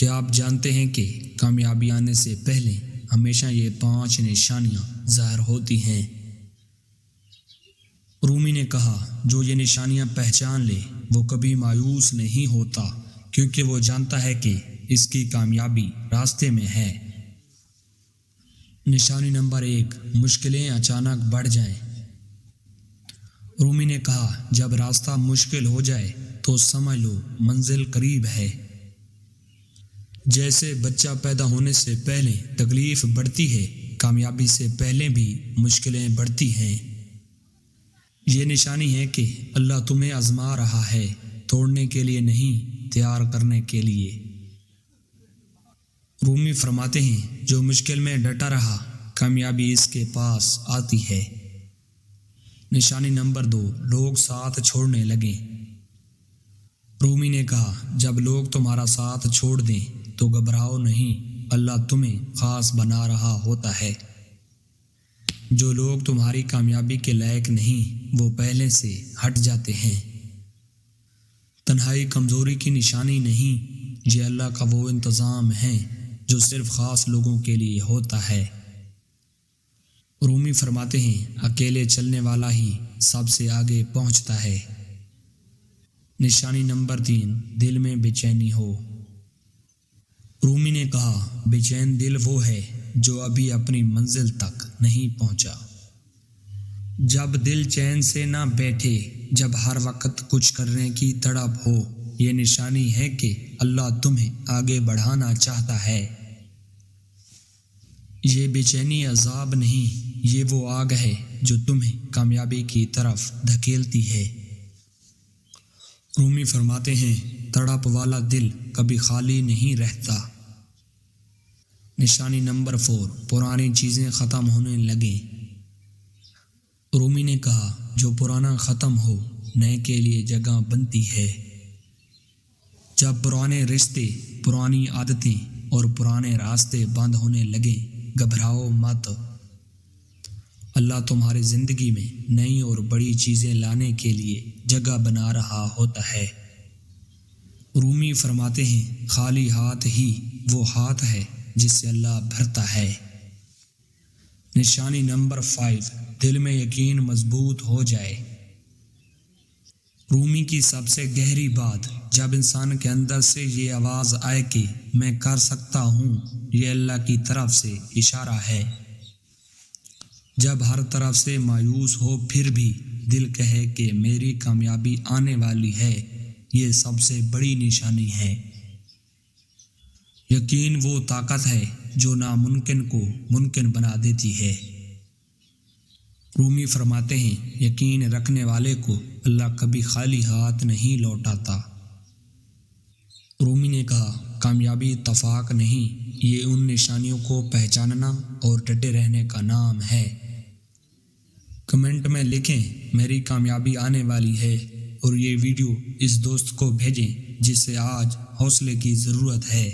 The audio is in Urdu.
کیا آپ جانتے ہیں کہ کامیابی آنے سے پہلے ہمیشہ یہ 5 نشانیاں ظاہر ہوتی ہیں؟ رومی نے کہا، جو یہ نشانیاں پہچان لے وہ کبھی مایوس نہیں ہوتا، کیونکہ وہ جانتا ہے کہ اس کی کامیابی راستے میں ہے۔ نشانی نمبر 1، مشکلیں اچانک بڑھ جائیں۔ رومی نے کہا، جب راستہ مشکل ہو جائے تو سمجھ لو منزل قریب ہے۔ جیسے بچہ پیدا ہونے سے پہلے تکلیف بڑھتی ہے، کامیابی سے پہلے بھی مشکلیں بڑھتی ہیں۔ یہ نشانی ہے کہ اللہ تمہیں آزما رہا ہے، توڑنے کے لیے نہیں، تیار کرنے کے لیے۔ رومی فرماتے ہیں، جو مشکل میں ڈٹا رہا، کامیابی اس کے پاس آتی ہے۔ نشانی نمبر 2، لوگ ساتھ چھوڑنے لگیں۔ رومی نے کہا، جب لوگ تمہارا ساتھ چھوڑ دیں تو گھبراؤ نہیں، اللہ تمہیں خاص بنا رہا ہوتا ہے۔ جو لوگ تمہاری کامیابی کے لائق نہیں، وہ پہلے سے ہٹ جاتے ہیں۔ تنہائی کمزوری کی نشانی نہیں، یہ اللہ کا وہ انتظام ہے جو صرف خاص لوگوں کے لیے ہوتا ہے۔ رومی فرماتے ہیں، اکیلے چلنے والا ہی سب سے آگے پہنچتا ہے۔ نشانی نمبر 3، دل میں بے چینی ہو۔ رومی نے کہا، بے چین دل وہ ہے جو ابھی اپنی منزل تک نہیں پہنچا۔ جب دل چین سے نہ بیٹھے، جب ہر وقت کچھ کرنے کی تڑپ ہو، یہ نشانی ہے کہ اللہ تمہیں آگے بڑھانا چاہتا ہے۔ یہ بے چینی عذاب نہیں، یہ وہ آگ ہے جو تمہیں کامیابی کی طرف دھکیلتی ہے۔ رومی فرماتے ہیں، تڑپ والا دل کبھی خالی نہیں رہتا۔ نشانی نمبر 4، پرانی چیزیں ختم ہونے لگیں۔ رومی نے کہا، جو پرانا ختم ہو، نئے کے لیے جگہ بنتی ہے۔ جب پرانے رشتے، پرانی عادتیں اور پرانے راستے بند ہونے لگیں، گھبراؤ مت۔ اللہ تمہاری زندگی میں نئی اور بڑی چیزیں لانے کے لیے جگہ بنا رہا ہوتا ہے۔ رومی فرماتے ہیں، خالی ہاتھ ہی وہ ہاتھ ہے جس سے اللہ بھرتا ہے۔ نشانی نمبر 5، دل میں یقین مضبوط ہو جائے۔ رومی کی سب سے گہری بات، جب انسان کے اندر سے یہ آواز آئے کہ میں کر سکتا ہوں، یہ اللہ کی طرف سے اشارہ ہے۔ جب ہر طرف سے مایوس ہو پھر بھی دل کہے کہ میری کامیابی آنے والی ہے، یہ سب سے بڑی نشانی ہے۔ یقین وہ طاقت ہے جو ناممکن کو ممکن بنا دیتی ہے۔ رومی فرماتے ہیں، یقین رکھنے والے کو اللہ کبھی خالی ہاتھ نہیں لوٹاتا۔ رومی نے کہا، کامیابی اتفاق نہیں، یہ ان نشانیوں کو پہچاننا اور ڈٹے رہنے کا نام ہے۔ کمنٹ میں لکھیں، میری کامیابی آنے والی ہے، اور یہ ویڈیو اس دوست کو بھیجیں جسے آج حوصلے کی ضرورت ہے۔